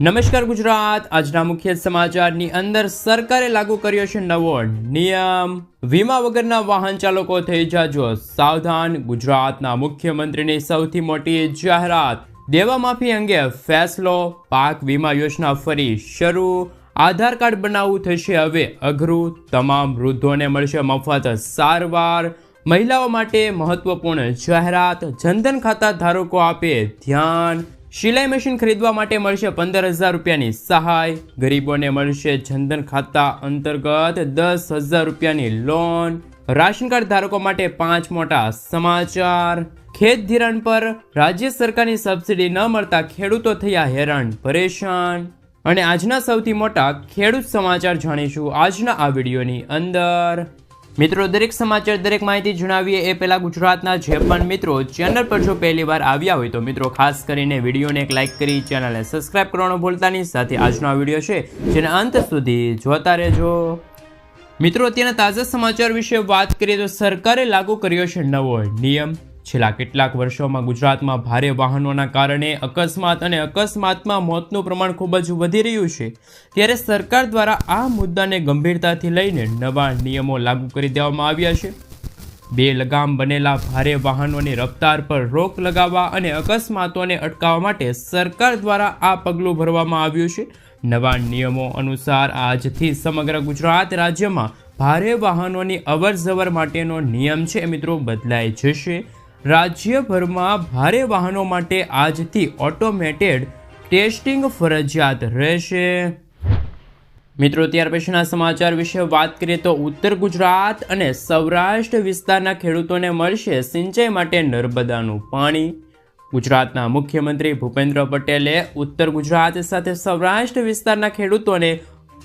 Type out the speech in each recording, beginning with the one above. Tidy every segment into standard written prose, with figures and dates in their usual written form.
નમસ્કાર ગુજરાત। આજના મુખ્ય સમાચારની અંદર સરકારે લાગુ કર્યો છે નવો નિયમ। વીમા વગરના વાહન ચાલકો થઈ જાજો સાવધાન। ગુજરાતના મુખ્યમંત્રીની સૌથી મોટી જાહેરાત। દેવા માફી અંગે ફેસલો। પાક વીમા યોજના ફરી શરૂ। આધાર કાર્ડ બનાવવું થશે હવે અઘરું। તમામ વૃદ્ધોને મળશે મફત સારવાર। મહિલાઓ માટે મહત્વપૂર્ણ જાહેરાત। જનધન ખાતા ધારકો આપે ધ્યાન। સિલાઈ મશીન ખરીદવા માટે મળશે 15,000 રૂપિયાની સહાય। ગરીબોને મળશે જનધન ખાતા અંતર્ગત 10,000 રૂપિયાની લોન। રાશન કાર્ડ ધારકો માટે 5 મોટા સમાચાર। ખેત ધિરાણ પર રાજ્ય સરકારની સબસિડી ન મળતા ખેડૂતો થયા હેરાન પરેશાન। અને આજના સૌથી મોટા ખેડૂત સમાચાર જાણીશું આજના આ વિડીયોની અંદર। મિત્રો, દરેક સમાચાર દરેક માહિતી જણાવીએ એ પહેલા ગુજરાતના જે પણ મિત્રો ચેનલ પર જો પહેલી વાર આવ્યા હોય તો મિત્રો ખાસ કરીને વિડીયોને એક લાઇક કરી ચેનલને સબસ્ક્રાઇબ કરવાનું ભૂલતા નહીં। સાથે આજનો આ વિડીયો છે જેને અંત સુધી જોતા રહેજો। મિત્રો, અત્યારના તાજા સમાચાર વિશે વાત કરીએ તો સરકારે લાગુ કર્યો છે નવો નિયમ। છેલ્લા કેટલાક વર્ષોમાં ગુજરાતમાં ભારે વાહનોના કારણે અકસ્માત અને અકસ્માતમાં મોતનું પ્રમાણ ખૂબ જ વધી રહ્યું છે। ત્યારે સરકાર દ્વારા આ મુદ્દાને ગંભીરતાથી લઈને નવા નિયમો લાગુ કરી દેવામાં આવ્યા છે। બે લગામ બનેલા ભારે વાહનોની રફતાર પર રોક લગાવવા અને અકસ્માતોને અટકાવવા માટે સરકાર દ્વારા આ પગલું ભરવામાં આવ્યું છે। નવા નિયમો અનુસાર આજથી સમગ્ર ગુજરાત રાજ્યમાં ભારે વાહનોની અવરજવર માટેનો નિયમ છે મિત્રો બદલાઈ જશે। રાજ્યભરમાં ભારે વાહનો માટે આજથી ઓટોમેટેડ ટેસ્ટિંગ ફરજિયાત રહેશે। મિત્રો, ત્યાર પછીના સમાચાર વિશે વાત કરીએ તો ઉત્તર ગુજરાત અને સૌરાષ્ટ્ર વિસ્તારના ખેડૂતોને મળશે સિંચાઈ માટે નર્મદાનું પાણી। ગુજરાતના મુખ્યમંત્રી ભૂપેન્દ્ર પટેલે ઉત્તર ગુજરાત સાથે સૌરાષ્ટ્ર વિસ્તારના ખેડૂતોને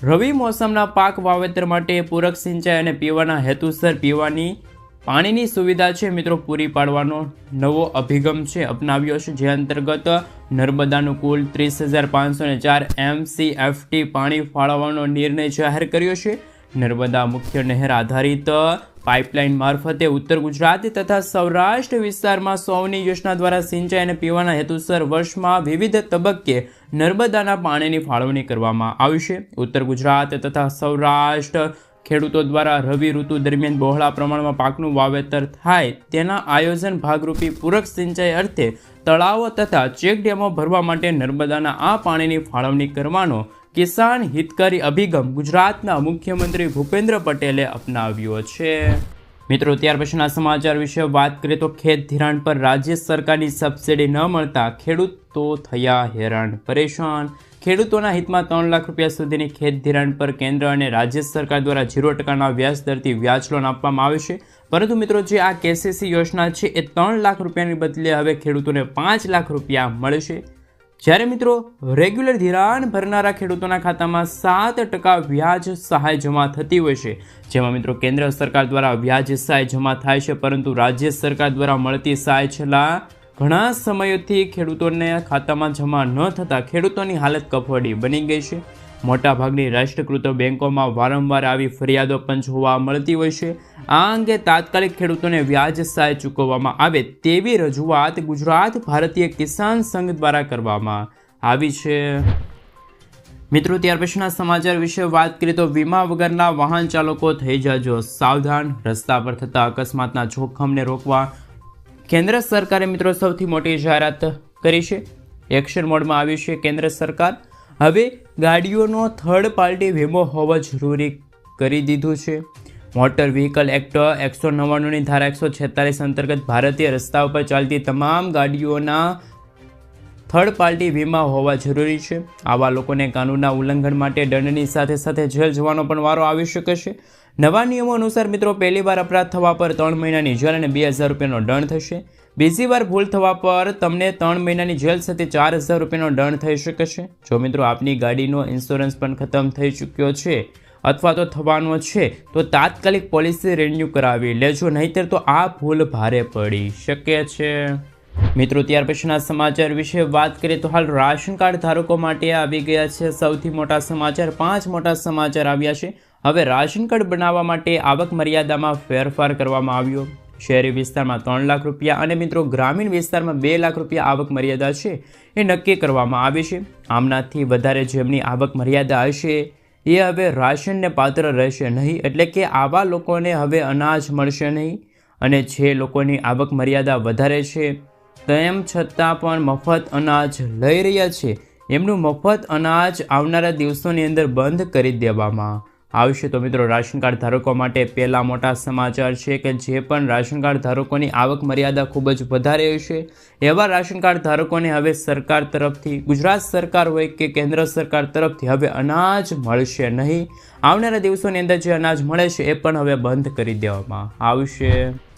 રવિ મોસમના પાક વાવેતર માટે પૂરક સિંચાઈ અને પીવાના હેતુસર પીવાની પાણીની સુવિધા છે મિત્રો પૂરી પાડવાનો નવો અભિગમ છે અપનાવ્યો છે। જે અંતર્ગત નર્મદાનું કુલ 30,504 MCFT પાણી ફાળવવાનો નિર્ણય જાહેર કર્યો છે। નર્મદા મુખ્ય નહેર આધારિત પાઇપલાઇન મારફતે ઉત્તર ગુજરાત તથા સૌરાષ્ટ્ર વિસ્તારમાં સૌની યોજના દ્વારા સિંચાઈ અને પીવાના હેતુસર વર્ષમાં વિવિધ તબક્કે નર્મદાના પાણીની ફાળવણી કરવામાં આવશે। ઉત્તર ગુજરાત તથા સૌરાષ્ટ્ર ખેડૂતો દ્વારા રવિ ઋતુ દરમિયાન બહોળા પ્રમાણમાં પાકનું વાવેતર થાય તેના આયોજન ભાગરૂપી પૂરક સિંચાઈ અર્થે તળાવો તથા ચેકડેમો ભરવા માટે નર્મદાના આ પાણીની ફાળવણી કરવાનો કિસાન હિતકારી અભિગમ ગુજરાતના મુખ્યમંત્રી ભૂપેન્દ્ર પટેલે અપનાવ્યો છે। મિત્રો, ત્યાર પછીના સમાચાર વિશે વાત કરીએ તો ખેત ધિરાણ પર રાજ્ય સરકારની સબસિડી ન મળતા ખેડૂતો થયા હેરાન પરેશાન। ખેડૂતોના હિતમાં 3 લાખ રૂપિયા સુધીની ખેત ધિરાણ પર કેન્દ્ર અને રાજ્ય સરકાર દ્વારા 0% વ્યાજ દરથી વ્યાજ લોન આપવામાં આવે છે। પરંતુ મિત્રો, જે આ કેસીસી યોજના છે એ 3 લાખ રૂપિયાની બદલે હવે ખેડૂતોને 5 લાખ રૂપિયા મળશે। જ્યારે મિત્રો રેગ્યુલર ધિરાણ ભરનારા ખેડૂતોના ખાતામાં 7% વ્યાજ સહાય જમા થતી હોય છે, જેમાં મિત્રો કેન્દ્ર સરકાર દ્વારા વ્યાજ સહાય જમા થાય છે, પરંતુ રાજ્ય સરકાર દ્વારા મળતી સહાય છેલ્લા ઘણા સમયોથી ખેડૂતોને ખાતામાં જમા ન થતાં ખેડૂતોની હાલત કફોડી બની ગઈ છે। મોટાભાગની રાષ્ટ્રીયકૃત બેંકોમાં વારંવાર આવી ફરિયાદો પણ જોવા મળતી હોય છે। આ અંગે તાત્કાલિક ખેડૂતોને વ્યાજ સહાય ચૂકવવામાં આવે તેવી રજૂઆત ગુજરાત ભારતીય કિસાન સંઘ દ્વારા કરવામાં આવી છે। મિત્રો, ત્યાર પછીના સમાચાર વિશે વાત કરીએ તો વીમા વગરના વાહન ચાલકો થઈ જાજો સાવધાન। રસ્તા પર થતા અકસ્માતના જોખમને રોકવા કેન્દ્ર સરકારે મિત્રો સૌથી મોટી જાહેરાત કરી છે। એક્શન મોડમાં આવ્યું છે કેન્દ્ર સરકાર। હવે ગાડીઓનો થર્ડ પાર્ટી વીમો હોવો જરૂરી કરી દીધું છે। મોટર વ્હીકલ એક્ટ 199ની ધારા 146 અંતર્ગત ભારતીય રસ્તા ઉપર ચાલતી તમામ ગાડીઓના થર્ડ પાર્ટી વીમા હોવા જરૂરી છે। આવા લોકોને કાનૂનના ઉલ્લંઘન માટે દંડની સાથે સાથે જેલ જવાનો પણ વારો આવી શકે છે। નવા નિયમો અનુસાર મિત્રો પહેલી વાર અપરાધ થવા પર 3 મહિનાની જેલ અને 2,000 રૂપિયાનો દંડ થશે। બીજી વાર ભૂલ થવા પર તમને 3 મહિનાની જેલ સાથે 4,000 રૂપિયાનો દંડ થઈ શકે છે। જો મિત્રો આપની ગાડીનો ઇન્સ્યોરન્સ પણ ખતમ થઈ ચૂક્યો છે અથવા તો થવાનો છે તો તાત્કાલિક પોલિસી રિન્યૂ કરાવી લેજો, નહીંતર તો આ ભૂલ ભારે પડી શકે છે। મિત્રો, ત્યાર પછીના સમાચાર વિશે વાત કરીએ તો હાલ રાશન કાર્ડ ધારકો માટે આવી ગયા છે સૌથી મોટા સમાચાર। 5 મોટા સમાચાર આવ્યા છે। હવે રાશન કાર્ડ બનાવવા માટે આવક મર્યાદામાં ફેરફાર કરવામાં આવ્યો। શહેરી વિસ્તારમાં 3 લાખ રૂપિયા અને મિત્રો ગ્રામીણ વિસ્તારમાં 2 લાખ રૂપિયા આવક મર્યાદા છે એ નક્કી કરવામાં આવી છે. આમનાથી વધારે જેમની આવક મર્યાદા હશે એ હવે રાશનને પાત્ર રહેશે નહીં, એટલે કે આવા લોકોને હવે અનાજ મળશે નહીં. અને જે લોકોની આવક મર્યાદા વધારે છે તેમ છતાં પણ મફત અનાજ લઈ રહ્યા છે એમનું મફત અનાજ આવનારા દિવસોની અંદર બંધ કરી દેવામાં આવશે. તો મિત્રો રાશન કાર્ડ ધારકો માટે પહેલા મોટા સમાચાર છે કે જે પણ રાશન કાર્ડ ધારકોની આવક મર્યાદા ખૂબ જ વધારે હશે એવા રાશન કાર્ડ ધારકોને હવે સરકાર તરફથી, ગુજરાત સરકાર હોય કે કેન્દ્ર સરકાર તરફથી હવે અનાજ મળશે નહીં. આવનારા દિવસોની અંદર જે અનાજ મળે છે એ પણ હવે બંધ કરી દેવામાં આવશે.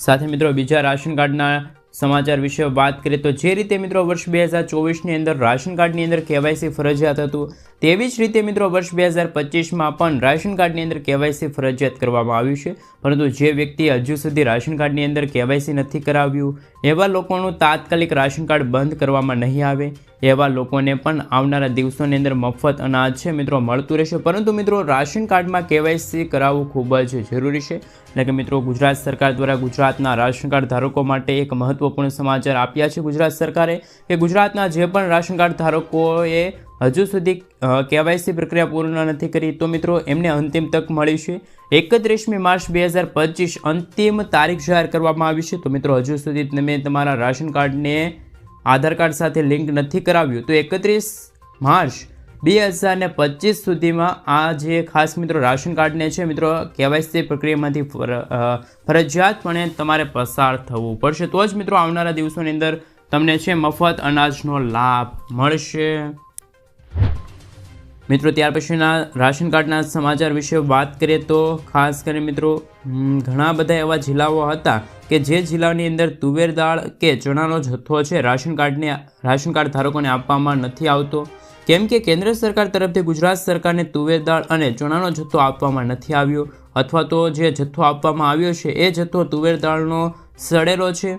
સાથે મિત્રો બીજા રાશન કાર્ડના સમાચાર વિશે વાત કરીએ તો જે રીતે મિત્રો વર્ષ 2024ની અંદર રાશન કાર્ડની અંદર KYC ફરજિયાત હતું તેવી જ રીતે મિત્રો વર્ષ 2025માં પણ રાશન કાર્ડની અંદર KYC ફરજિયાત કરવામાં આવ્યું છે. પરંતુ જે વ્યક્તિ હજુ સુધી રાશન કાર્ડની અંદર KYC નથી કરાવ્યું એવા લોકોનું તાત્કાલિક રાશન કાર્ડ બંધ કરવામાં નહીં આવે. એવા લોકોને પણ આવનારા દિવસોની અંદર મફત અનાજ છે મિત્રો મળતું રહેશે. પરંતુ મિત્રો રાશન કાર્ડમાં KYC કરાવવું ખૂબ જ જરૂરી છે. એટલે કે મિત્રો ગુજરાત સરકાર દ્વારા ગુજરાતના રાશન કાર્ડ ધારકો માટે એક મહત્વપૂર્ણ સમાચાર આપ્યા છે ગુજરાત સરકારે કે ગુજરાતના જે પણ રાશન કાર્ડ ધારકોએ હજુ સુધી KYC પ્રક્રિયા પૂર્ણ નથી કરી તો મિત્રો એમને અંતિમ તક મળી છે. 31મી માર્ચ 2025 અંતિમ તારીખ જાહેર કરવામાં આવી છે. તો મિત્રો હજુ સુધી તમે તમારા રાશન કાર્ડને આધાર કાર્ડ સાથે લિંક નથી કરાવ્યું તો 31 માર્ચ 2025 સુધીમાં આ જે ખાસ મિત્રો રાશન કાર્ડને છે મિત્રો KYC પ્રક્રિયામાંથી ફરજિયાતપણે તમારે પસાર થવું પડશે. તો જ મિત્રો આવનારા દિવસોની અંદર તમને છે મફત અનાજનો લાભ મળશે. મિત્રો ત્યાર પછીના રાશન કાર્ડના સમાચાર વિશે વાત કરીએ તો ખાસ કરીને મિત્રો ઘણા બધા એવા જિલ્લાઓ હતા કે જે જિલ્લાની અંદર તુવેર દાળ કે ચણાનો જથ્થો છે રાશન કાર્ડ ધારકોને આપવામાં નથી આવતો. કેમ કે કેન્દ્ર સરકાર તરફથી ગુજરાત સરકારને તુવેર દાળ અને ચણાનો જથ્થો આપવામાં નથી આવ્યો, અથવા તો જે જથ્થો આપવામાં આવ્યો છે એ જથ્થો તુવેર દાળનો સડેલો છે.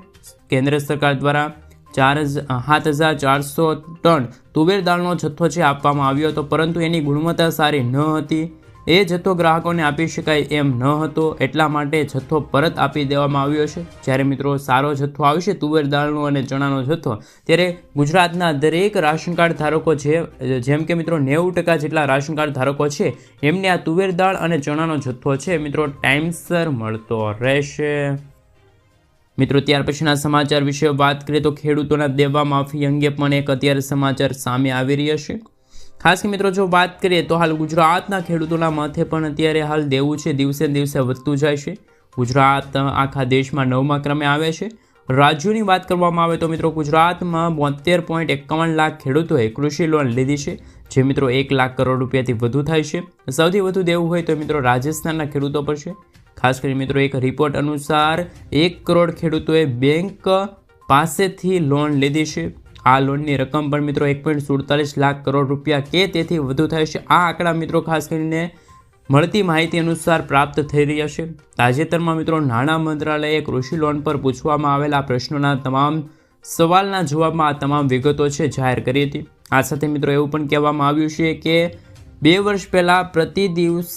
કેન્દ્ર સરકાર દ્વારા 7,400 ટન તુવેર દાળનો જથ્થો છે આપવામાં આવ્યો હતો, પરંતુ એની ગુણવત્તા સારી ન હતી. એ જથ્થો ગ્રાહકોને આપી શકાય એમ ન હતો, એટલા માટે જથ્થો પરત આપી દેવામાં આવ્યો છે. જ્યારે મિત્રો સારો જથ્થો આવશે તુવેર દાળનો અને ચણાનો જથ્થો ત્યારે ગુજરાતના દરેક રાશન કાર્ડ ધારકો જેમ કે મિત્રો 90% જેટલા રાશન કાર્ડ ધારકો છે એમને આ તુવેર દાળ અને ચણાનો જથ્થો છે મિત્રો ટાઈમસર મળતો રહેશે. મિત્રો ત્યાર પછીના સમાચાર વિશે વાત કરીએ તો ખેડૂતોના દેવા માફી અંગે પણ એક અત્યારે સમાચાર સામે આવી રહ્યા છે. ખાસ કે મિત્રો જો વાત કરીએ તો હાલ ગુજરાતના ખેડૂતોના માથે પણ અત્યારે હાલ દેવું છે દિવસે દિવસે વધતું જાય છે. ગુજરાત આખા દેશમાં 9મા ક્રમે આવે છે. રાજ્યોની વાત કરવામાં આવે તો મિત્રો ગુજરાતમાં 72.51 લાખ ખેડૂતોએ કૃષિ લોન લીધી છે, જે મિત્રો 1 લાખ કરોડ રૂપિયાથી વધુ થાય છે. સૌથી વધુ દેવું હોય તો મિત્રો રાજસ્થાનના ખેડૂતો પર છે. ખાસ કરી મિત્રો એક રિપોર્ટ અનુસાર 1 કરોડ ખેડૂતોએ બેંક પાસેથી લોન લીધી છે. આ લોનની રકમ પણ મિત્રો 1.47 લાખ કરોડ રૂપિયા કે તેથી વધુ થાય છે. આ આંકડા મિત્રો ખાસ કરીને મળતી માહિતી અનુસાર પ્રાપ્ત થઈ રહ્યા છે. તાજેતરમાં મિત્રો નાણાં મંત્રાલયે કૃષિ લોન પર પૂછવામાં આવેલા પ્રશ્નોના તમામ સવાલના જવાબમાં આ તમામ વિગતો છે જાહેર કરી હતી. આ સાથે મિત્રો એવું પણ કહેવામાં આવ્યું છે કે 2 વર્ષ પહેલાં પ્રતિ દિવસ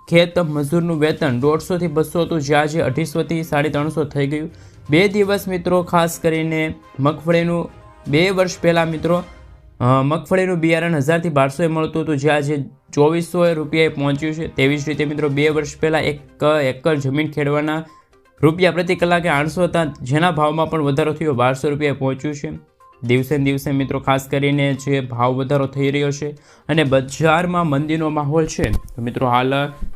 ખેત મજૂરનું વેતન 150 થી 200 હતું, જ્યાં જે 250 થી 350 થઈ ગયું. 2 દિવસ મિત્રો ખાસ કરીને મગફળીનું 2 વર્ષ પહેલાં મિત્રો મગફળીનું બિયારણ 1000 થી 1200 મળતું હતું, જ્યાં જે 2400 રૂપિયાએ પહોંચ્યું છે. તેવી જ રીતે મિત્રો 2 વર્ષ પહેલાં 1 એકર જમીન ખેડવાના રૂપિયા પ્રતિ કલાકે 800 હતા, જેના ભાવમાં પણ વધારો થયો 1200 રૂપિયાએ પહોંચ્યું છે. દિવસે દિવસે મિત્રો ખાસ કરીને જે ભાવ વધારો થઈ રહ્યો છે અને બજારમાં મંદીનો માહોલ છે, તો મિત્રો હાલ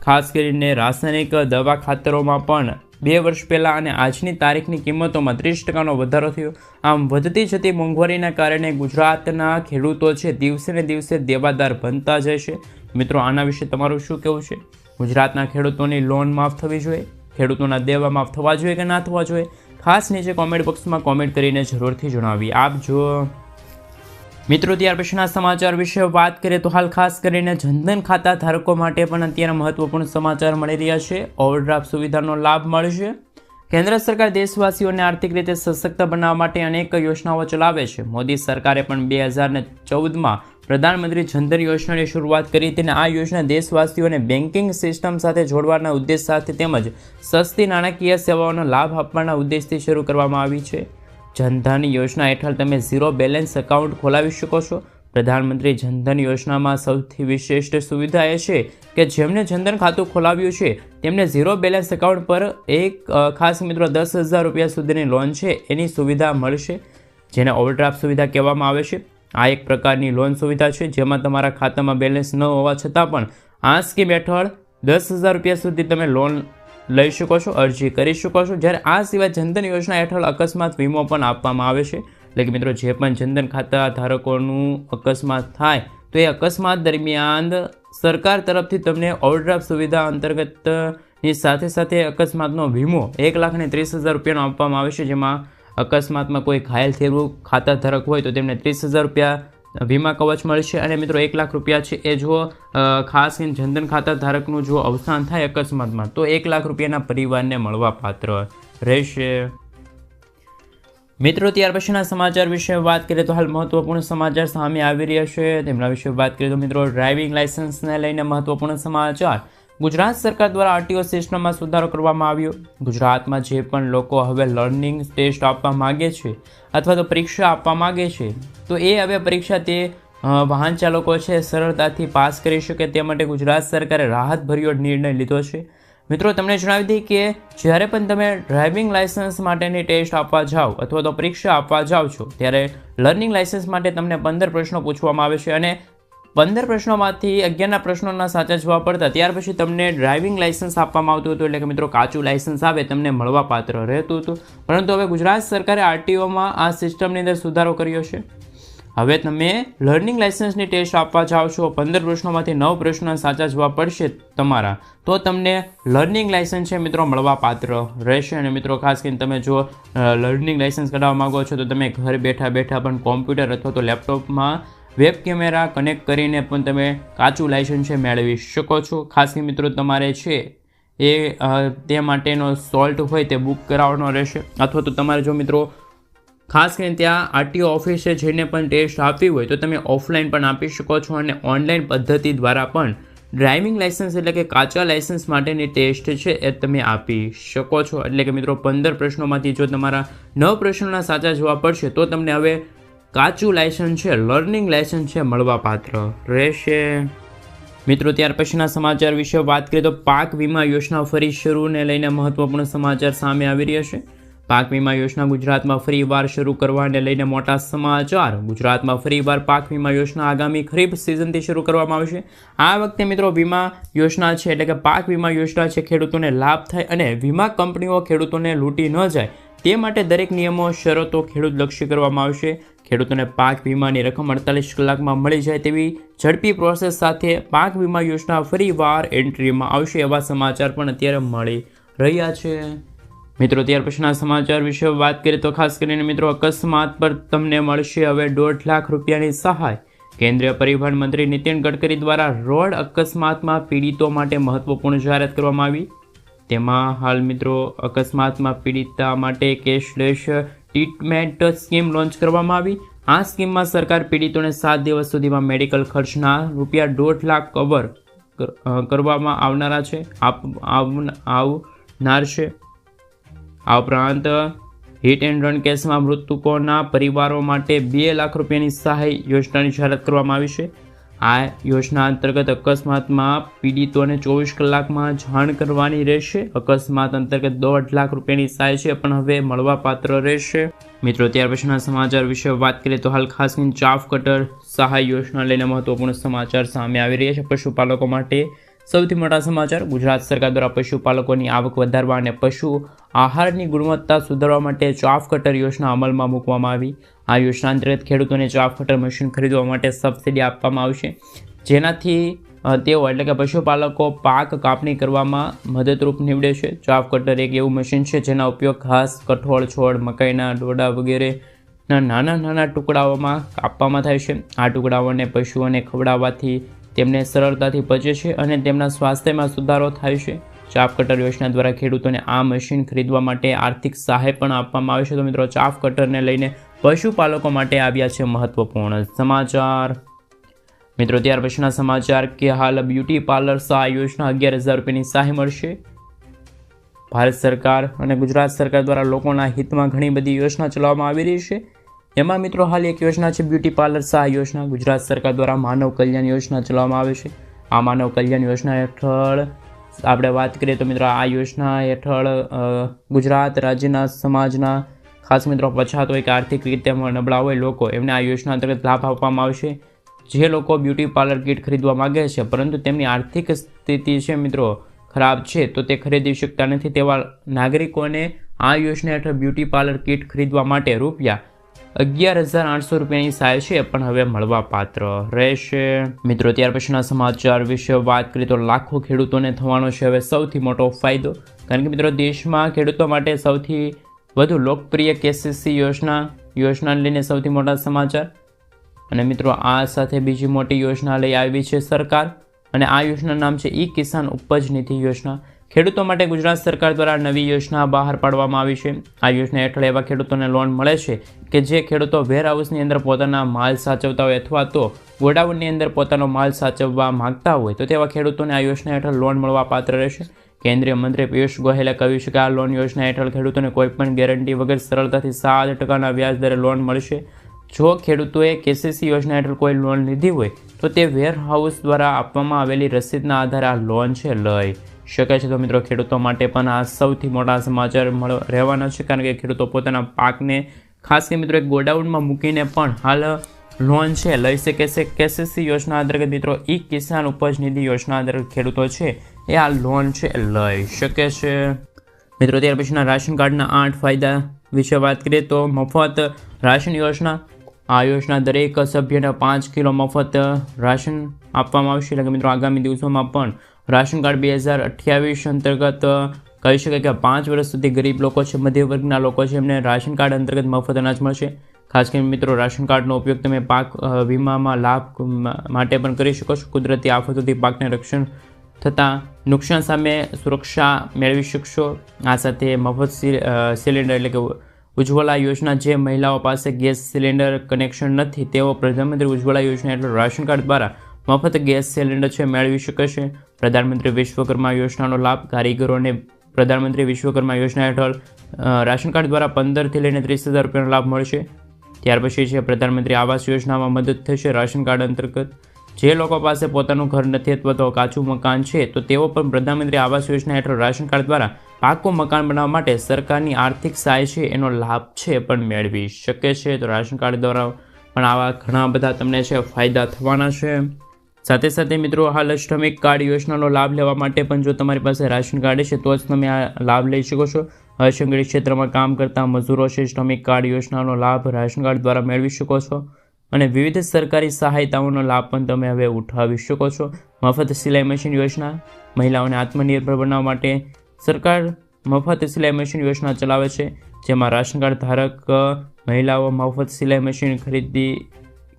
ખાસ કરીને રાસાયણિક દવા ખાતરોમાં પણ 2 વર્ષ પહેલાં અને આજની તારીખની કિંમતોમાં 30% વધારો થયો. આમ વધતી જતી મોંઘવારીના કારણે ગુજરાતના ખેડૂતો છે દિવસે ને દિવસે દેવાદાર બનતા જાય છે. મિત્રો આના વિશે તમારું શું કહેવું છે? ગુજરાતના ખેડૂતોની લોન માફ થવી જોઈએ, ખેડૂતોના દેવા માફ થવા જોઈએ કે ના થવા જોઈએ? ખાસ નીચે કોમેન્ટ બોક્સમાં કોમેન્ટ કરીને જરૂરથી જણાવી આપજો. મિત્રો ત્યાર પછીના સમાચાર વિશે વાત કરીએ તો હાલ ખાસ કરીને જનધન ખાતા ધારકો માટે પણ અત્યારે મહત્વપૂર્ણ સમાચાર મળી રહ્યા છે. ઓવરડ્રાફ્ટ સુવિધાનો લાભ મળશે. કેન્દ્ર સરકાર દેશવાસીઓને આર્થિક રીતે સશક્ત બનાવવા માટે અનેક યોજનાઓ ચલાવે છે. મોદી સરકારે પણ 2014માં પ્રધાનમંત્રી જનધન યોજનાની શરૂઆત કરી હતી અને આ યોજના દેશવાસીઓને બેન્કિંગ સિસ્ટમ સાથે જોડવાના ઉદ્દેશ સાથે તેમજ સસ્તી નાણાકીય સેવાઓનો લાભ આપવાના ઉદ્દેશથી શરૂ કરવામાં આવી છે. જનધન યોજના હેઠળ તમે ઝીરો બેલેન્સ એકાઉન્ટ ખોલાવી શકો છો. પ્રધાનમંત્રી જનધન યોજનામાં સૌથી વિશિષ્ટ સુવિધા એ છે કે જેમને જનધન ખાતું ખોલાવ્યું છે તેમને ઝીરો બેલેન્સ એકાઉન્ટ પર ખાસ મિત્રો 10,000 રૂપિયા સુધીની લોન છે એની સુવિધા મળશે, જેને ઓવરડ્રાફ્ટ સુવિધા કહેવામાં આવે છે. આ એક પ્રકારની લોન સુવિધા છે જેમાં તમારા ખાતામાં બેલેન્સ ન હોવા છતાં પણ આ સ્કીમ હેઠળ 10,000 રૂપિયા સુધી તમે લોન લઈ શકો છો, અરજી કરી શકો છો. જ્યારે આ સિવાય જનધન યોજના હેઠળ અકસ્માત વીમો પણ આપવામાં આવે છે. એટલે કે મિત્રો જે પણ જનધન ખાતા ધારકોનું અકસ્માત થાય તો એ અકસ્માત દરમિયાન સરકાર તરફથી તમને ઓવરડ્રાફ્ટ સુવિધા અંતર્ગતની સાથે સાથે અકસ્માતનો વીમો 1,30,000 રૂપિયાનો આપવામાં આવે છે. જેમાં અકસ્માતમાં કોઈ ઘાયલ થયેલું ખાતા ધારક હોય તો તેમને 30,000 રૂપિયા વીમા કવચ મળશે. અને મિત્રો 1,00,000 રૂપિયા છે એ જો ખાસ કરીને જનધન ખાતા ધારકનું જો અવસાન થાય અકસ્માતમાં તો 1,00,000 રૂપિયાના પરિવારને મળવા પાત્ર રહેશે. મિત્રો ત્યાર પછીના સમાચાર વિશે વાત કરીએ તો હાલ મહત્વપૂર્ણ સમાચાર સામે આવી રહ્યા છે તેમના વિશે વાત કરીએ તો મિત્રો ડ્રાઇવિંગ લાયસન્સને લઈને મહત્વપૂર્ણ સમાચાર. ગુજરાત સરકાર દ્વારા આરટીઓ સિસ્ટમમાં સુધારો કરવામાં આવ્યો. ગુજરાતમાં જે પણ લોકો હવે લર્નિંગ ટેસ્ટ આપવા માગે છે અથવા તો પરીક્ષા આપવા માગે છે તો એ હવે પરીક્ષા તે વાહન ચાલકો છે સરળતાથી પાસ કરી શકે તે માટે ગુજરાત સરકારે રાહતભર્યો નિર્ણય લીધો છે. મિત્રો તમને જણાવી દઈએ કે જ્યારે પણ તમે ડ્રાઇવિંગ લાયસન્સ માટેની ટેસ્ટ આપવા જાઓ અથવા તો પરીક્ષા આપવા જાઓ છો ત્યારે લર્નિંગ લાયસન્સ માટે તમને 15 પ્રશ્નો પૂછવામાં આવે છે અને 15 પ્રશ્નોમાંથી 11ના પ્રશ્નોના સાચા જવાબ પડતા ત્યાર પછી તમને ડ્રાઇવિંગ લાયસન્સ આપવામાં આવતું હતું. એટલે કે મિત્રો કાચું લાયસન્સ આવે તમને મળવા પાત્ર રહેતું હતું. પરંતુ હવે ગુજરાત સરકારે આરટીઓમાં આ સિસ્ટમની અંદર સુધારો કર્યો છે. હવે તમે લર્નિંગ લાયસન્સની ટેસ્ટ આપવા જાઓ છો, 15 પ્રશ્નોમાંથી 9 પ્રશ્નોના સાચા જવાબ પડશે તમારા તો તમને લર્નિંગ લાયસન્સ છે મિત્રો મળવા પાત્ર રહેશે. અને મિત્રો ખાસ કરીને તમે જો લર્નિંગ લાયસન્સ કઢાવવા માગો છો તો તમે ઘર બેઠા બેઠા પણ કોમ્પ્યુટર અથવા તો લેપટોપમાં વેબ કેમેરા કનેક્ટ કરીને પણ તમે કાચું લાયસન્સ છે મેળવી શકો છો. ખાસ કરીને મિત્રો તમારે છે એ તે માટેનો સોલ્ટ હોય તે બુક કરાવવાનો રહેશે અથવા તો તમારે જો મિત્રો ખાસ કરીને ત્યાં આરટીઓ ઓફિસે જઈને પણ ટેસ્ટ આપવી હોય તો તમે ઓફલાઈન પણ આપી શકો છો અને ઓનલાઈન પદ્ધતિ દ્વારા પણ ડ્રાઇવિંગ લાયસન્સ એટલે કે કાચા લાયસન્સ માટેની ટેસ્ટ છે એ તમે આપી શકો છો. એટલે કે મિત્રો 15 પ્રશ્નોમાંથી જો તમારા 9 પ્રશ્નોના સાચા જવાબ પડશે તો તમને હવે કાચું લાયસન્સ છે લર્નિંગ લાયસન્સ છે મળવા પાત્ર રહેશે. મિત્રો ત્યાર પછીના સમાચાર વિશે વાત કરીએ તો પાક વીમા યોજના ફરી શરૂને લઈને મહત્વપૂર્ણ સમાચાર સામે આવી રહ્યા છે. પાક વીમા યોજના ગુજરાતમાં ફરીવાર શરૂ કરવાને લઈને મોટા સમાચાર. ગુજરાતમાં ફરીવાર પાક વીમા યોજના આગામી ખરીફ સિઝનથી શરૂ કરવામાં આવશે. આ વખતે મિત્રો વીમા યોજના છે એટલે કે પાક વીમા યોજના છે ખેડૂતોને લાભ થાય અને વીમા કંપનીઓ ખેડૂતોને લૂંટી ન જાય તે માટે દરેક નિયમો શરતો ખેડૂતલક્ષી કરવામાં આવશે. ખેડૂતોને પાક વીમાની રકમ 48 કલાકમાં મળી જાય તેવી ઝડપી પ્રોસેસ સાથે પાક વીમા યોજના ફરીવાર એન્ટ્રીમાં આવશે એવા સમાચાર પણ અત્યારે મળી રહ્યા છે. મિત્રો ત્યાર પછીના સમાચાર વિશે વાત કરીએ તો ખાસ કરીને મિત્રો અકસ્માત પર તમને મળશે હવે 1.5 લાખ રૂપિયાની સહાય. કેન્દ્રીય પરિવહન મંત્રી નીતિન ગડકરી દ્વારા રોડ અકસ્માતમાં પીડિતો માટે મહત્વપૂર્ણ જાહેરાત કરવામાં આવી. તેમાં હાલ મિત્રો અકસ્માતમાં પીડિતા માટે કેશલેસ ટ્રીટમેન્ટ સ્કીમ લોન્ચ કરવામાં આવી. આ સ્કીમમાં સરકાર પીડિતોને 7 દિવસ સુધીમાં મેડિકલ ખર્ચના રૂપિયા 1.5 લાખ કવર કરવામાં આવનાર છે. આ ઉપરાંત હિટ એન્ડ રન કેસમાં મૃતકોના પરિવારો માટે 2 લાખ રૂપિયાની સહાય યોજનાની જાહેરાત કરવામાં આવી છે. આ યોજના અંતર્ગત અકસ્માતમાં પીડિતોને 24 કલાકમાં જાણ કરવાની રહેશે. અકસ્માત અંતર્ગત 1.5 લાખ રૂપિયાની સહાય છે પણ હવે મળવા પાત્ર રહેશે. મિત્રો ત્યાર પછીના સમાચાર વિશે વાત કરીએ તો હાલ ખાસ કરીને ચાફ કટર સહાય યોજના લઈને મહત્વપૂર્ણ સમાચાર સામે આવી રહ્યા છે. પશુપાલકો માટે સૌથી મોટા સમાચાર. ગુજરાત સરકાર દ્વારા પશુપાલકોની આવક વધારવા અને પશુ આહારની ગુણવત્તા સુધારવા માટે ચાફ કટર યોજના અમલમાં મૂકવામાં આવી. આ યોજના અંતર્ગત ખેડૂતોને ચાફ કટર મશીન ખરીદવા માટે સબસિડી આપવામાં આવશે જેનાથી તેઓ એટલે કે પશુપાલકો પાક કાપણી કરવામાં મદદરૂપ નીવડે છે. ચાફ કટર એક એવું મશીન છે જેના ઉપયોગ ઘાસ, કઠોળ, છોડ, મકાઈના ડોડા વગેરેના નાના ટુકડાઓમાં કાપવામાં થાય છે. આ ટુકડાઓને પશુઓને ખવડાવવાથી તેમને સરળતાથી પચે છે અને તેમના સ્વાસ્થ્યમાં સુધારો થાય છે. ચાફ કટર યોજના દ્વારા ખેડૂતોને આ મશીન ખરીદવા માટે આર્થિક સહાય પણ આપવામાં આવે છે. તો મિત્રો ચાફ કટરને લઈને પશુપાલકો માટે આવ્યા છે મહત્વપૂર્ણ સમાચાર. મિત્રો ત્યાર પછીના સમાચાર કે હાલ બ્યુટી પાર્લર સહાય યોજના 11,000 રૂપિયાની સહાય મળશે. ભારત સરકાર અને ગુજરાત સરકાર દ્વારા લોકોના હિતમાં ઘણી બધી યોજના ચલાવવામાં આવી રહી છે. એમાં મિત્રો હાલ એક યોજના છે બ્યુટી પાર્લર સહાય યોજના. ગુજરાત સરકાર દ્વારા માનવ કલ્યાણ યોજના ચલાવવામાં આવે છે. આ માનવ કલ્યાણ યોજના હેઠળ આપણે વાત કરીએ તો મિત્રો આ યોજના હેઠળ ગુજરાત રાજ્યના સમાજના ખાસ મિત્રો પછાત હોય કે આર્થિક રીતે નબળા હોય લોકો એમને આ યોજના અંતર્ગત લાભ આપવામાં આવશે. જે લોકો બ્યુટી પાર્લર કિટ ખરીદવા માગે છે પરંતુ તેમની આર્થિક સ્થિતિ છે મિત્રો ખરાબ છે તો તે ખરીદી શકતા નથી તેવા નાગરિકોને આ યોજના હેઠળ બ્યુટી પાર્લર કિટ ખરીદવા માટે રૂપિયા 11,800 રૂપિયાની સહાય છે પણ હવે મળવા પાત્ર રહેશે. મિત્રો ત્યાર પછીના સમાચાર વિશે વાત કરીએ તો લાખો ખેડૂતોને થવાનો છે હવે સૌથી મોટો ફાયદો. કારણ કે મિત્રો દેશમાં ખેડૂતો માટે સૌથી વધુ લોકપ્રિય KCC યોજનાને લઈને સૌથી મોટા સમાચાર. અને મિત્રો આ સાથે બીજી મોટી યોજના લઈ આવી છે સરકાર અને આ યોજનાનું નામ છે કિસાન ઉપજ નિધિ યોજના. ખેડૂતો માટે ગુજરાત સરકાર દ્વારા નવી યોજના બહાર પાડવામાં આવી છે. આ યોજના હેઠળ એવા ખેડૂતોને લોન મળે છે કે જે ખેડૂતો વેરહાઉસની અંદર પોતાના માલ સાચવતા હોય અથવા તો ગોડાઉનની અંદર પોતાનો માલ સાચવવા માંગતા હોય તો તેવા ખેડૂતોને આ યોજના હેઠળ લોન મળવા પાત્ર રહેશે. કેન્દ્રીય મંત્રી પિયુષ ગોયલે કહ્યું છે કે આ લોન યોજના હેઠળ ખેડૂતોને કોઈપણ ગેરંટી વગર સરળતાથી 7% વ્યાજ દરે લોન મળશે. જો ખેડૂતોએ KCC યોજના હેઠળ કોઈ લોન લીધી હોય તો તે વેરહાઉસ દ્વારા આપવામાં આવેલી રસીદના આધારે આ લોન છે લઈ શકે છે. તો મિત્રો ખેડૂતો માટે પણ આ સૌથી મોટા સમાચાર રહેવાના છે કારણ કે ખેડૂતો પોતાના પાકને ખાસ કરીને મિત્રો એક ગોડાઉનમાં મૂકીને પણ હાલ લોન છે લઈ શકે છે. KCC યોજના અંતર્ગત મિત્રો કિસાન ઉપજ નિધિ યોજના અંતર્ગત ખેડૂતો છે એ આ લોન છે લઈ શકે છે. મિત્રો ત્યાર પછીના રાશન કાર્ડના 8 ફાયદા વિશે વાત કરીએ તો મફત રાશન યોજના. આ યોજના દરેક સભ્યને 5 કિલો મફત રાશન આપવામાં આવશે. એટલે કે મિત્રો આગામી દિવસોમાં પણ રાશન કાર્ડ 2028 અંતર્ગત કહી શકાય કે 5 વર્ષ સુધી ગરીબ લોકો છે, મધ્ય વર્ગના લોકો છે એમને રાશન કાર્ડ અંતર્ગત મફત અનાજ મળશે. ખાસ કરીને મિત્રો રાશન કાર્ડનો ઉપયોગ તમે પાક વીમામાં લાભ માટે પણ કરી શકો છો. કુદરતી આફતોથી પાકને રક્ષણ થતાં નુકસાન સામે સુરક્ષા મેળવી શકશો. આ સાથે મફત સિલિન્ડર એટલે કે ઉજ્જવલા યોજના. જે મહિલાઓ પાસે ગેસ સિલિન્ડર કનેક્શન નથી તેઓ પ્રધાનમંત્રી ઉજ્જવલા યોજના હેઠળ રાશન કાર્ડ દ્વારા મફત ગેસ સિલિન્ડર છે મેળવી શકે છે. પ્રધાનમંત્રી વિશ્વકર્મા યોજનાનો લાભ. કારીગરોને પ્રધાનમંત્રી વિશ્વકર્મા યોજના હેઠળ રાશન કાર્ડ દ્વારા 15 થી લઈને 30,000 રૂપિયાનો લાભ મળશે. ત્યાર પછી છે પ્રધાનમંત્રી આવાસ યોજનામાં મદદ થશે રાશન કાર્ડ અંતર્ગત. જે લોકો પાસે પોતાનું ઘર નથી અથવા તો કાચું મકાન છે તો તેઓ પણ પ્રધાનમંત્રી આવાસ યોજના હેઠળ રાશન કાર્ડ દ્વારા પાકું મકાન બનાવવા માટે સરકારની આર્થિક સહાય છે એનો લાભ છે પણ મેળવી શકે છે. તો રાશન કાર્ડ દ્વારા પણ આવા ઘણા બધા તમને છે ફાયદા થવાના છે. સાથે સાથે મિત્રો હાલ શ્રમિક કાર્ડ યોજનાનો લાભ લેવા માટે પણ જો તમારી પાસે રાશન કાર્ડ છે તો જ તમે આ લાભ લઈ શકો છો. અસંગઠિત ક્ષેત્રમાં કામ કરતા મજૂરો છે શ્રમિક કાર્ડ યોજનાનો લાભ રાશન કાર્ડ દ્વારા મેળવી શકો છો. અને વિવિધ સરકારી સહાયતાઓનો લાભ પણ તમે હવે ઉઠાવી શકો છો. મફત સિલાઈ મશીન યોજના. મહિલાઓને આત્મનિર્ભર બનાવવા માટે સરકાર મફત સિલાઈ મશીન યોજના ચલાવે છે જેમાં રાશન કાર્ડ ધારક મહિલાઓ મફત સિલાઈ મશીન ખરીદી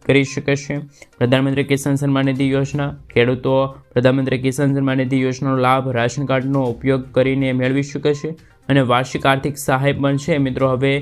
કરી શકે છે. પ્રધાનમંત્રી કિસાન સન્માન નિધિ યોજના. ખેડૂતો પ્રધાનમંત્રી કિસાન સન્માન નિધિ યોજનાનો લાભ રાશન કાર્ડનો ઉપયોગ કરીને મેળવી શકે છે. અને વાર્ષિક આર્થિક સહાય પણ છે મિત્રો હવે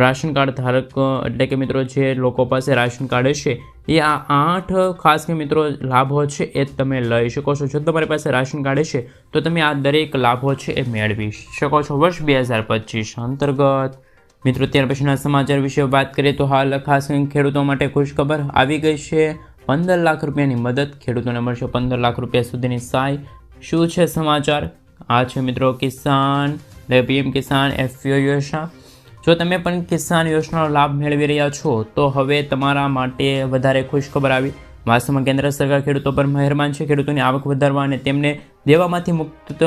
રાશન કાર્ડ ધારક એટલે કે મિત્રો જે લોકો પાસે રાશન કાર્ડ છે એ આ 8 ખાસ કે મિત્રો લાભો છે એ તમે લઈ શકો છો. જો તમારી પાસે રાશન કાર્ડ છે તો તમે આ દરેક લાભો છે એ મેળવી શકો છો વર્ષ 2025 અંતર્ગત. મિત્રો ત્યાર પછીના સમાચાર વિશે વાત કરીએ તો હાલ ખાસ કરીને ખેડૂતો માટે ખુશખબર આવી ગઈ છે. 15 લાખ રૂપિયાની મદદ. ખેડૂતોને મળશે 15 લાખ રૂપિયા સુધીની સહાય. શું છે સમાચાર? આ છે મિત્રો કિસાન PM કિસાન FPO યોજના. જો તમે પણ કિસાન યોજનાનો લાભ મેળવી રહ્યા છો તો હવે તમારા માટે વધારે ખુશખબર આવી. વાસ્તવમાં કેન્દ્ર સરકાર ખેડૂતો પર મહેરબાન છે. ખેડૂતોની આવક વધારવા અને તેમને દેવામાંથી મુક્ત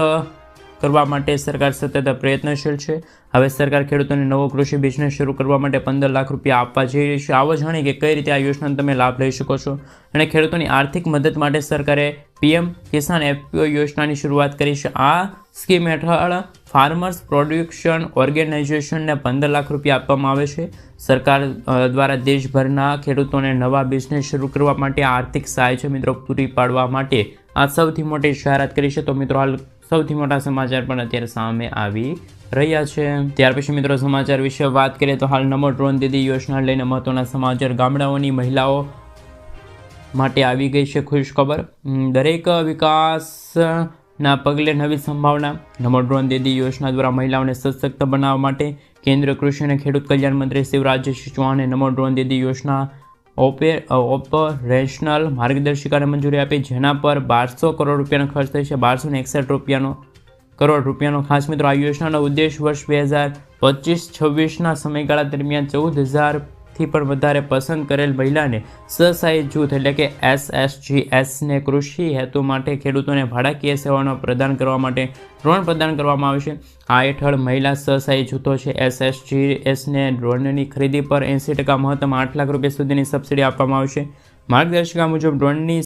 કરવા માટે સરકાર સતત પ્રયત્નશીલ છે. હવે સરકાર ખેડૂતોને નવો કૃષિ બિઝનેસ શરૂ કરવા માટે 15 લાખ રૂપિયા આપવા જઈ રહી છે. આવો જાણીએ કે કઈ રીતે આ યોજનાનો તમે લાભ લઈ શકો છો. અને ખેડૂતોની આર્થિક મદદ માટે સરકારે PM કિસાન FPO યોજનાની શરૂઆત કરી છે. આ સ્કીમ હેઠળ ફાર્મર્સ પ્રોડક્શન ઓર્ગેનાઇઝેશનને 15 લાખ રૂપિયા આપવામાં આવે છે. સરકાર દ્વારા દેશભરના ખેડૂતોને નવા બિઝનેસ શરૂ કરવા માટે આર્થિક સહાય છે મિત્રો પૂરી પાડવા માટે આ સૌથી મોટી જાહેરાત કરી છે. તો મિત્રો હાલ સૌથી મોટા સમાચાર પણ અત્યારે સામે આવી રહ્યા છે. ત્યાર પછી મિત્રો સમાચાર વિશે વાત કરીએ તો હાલ નમો ડ્રોન દીદી યોજના લઈને મહત્વના સમાચાર. ગામડાઓની મહિલાઓ માટે આવી ગઈ છે ખુશખબર. દરેક વિકાસના પગલે નવી સંભાવના. નમો ડ્રોન દીદી યોજના દ્વારા મહિલાઓને સશક્ત બનાવવા માટે કેન્દ્રીય કૃષિ અને ખેડૂત કલ્યાણ મંત્રી શિવરાજસિંહ ચૌહાણે નમો ડ્રોન દીદી યોજના ઓપરેશનલ માર્ગદર્શિકાને મંજૂરી આપી, જેના પર 1200 કરોડ રૂપિયાનો ખર્ચ થઈ છે. 1261 કરોડ રૂપિયાનો. ખાસ મિત્રો, આ યોજનાનો ઉદ્દેશ વર્ષ 2025-26ના સમયગાળા દરમિયાન 14,000થી પણ વધારે પસંદ કરેલ મહિલાને સ્વસહાય જૂથ એટલે કે SSGSને કૃષિ હેતુ માટે ખેડૂતોને ભાડાકીય સેવાનો પ્રદાન કરવા માટે ડ્રોન પ્રદાન કરવામાં આવશે. આ હેઠળ મહિલા સ્વસહાય જૂથો છે SSGSને ડ્રોનની ખરીદી પર 80% મહત્તમ 8 લાખ રૂપિયા સુધીની સબસિડી આપવામાં આવશે. માર્ગદર્શિકા મુજબ ડ્રોનની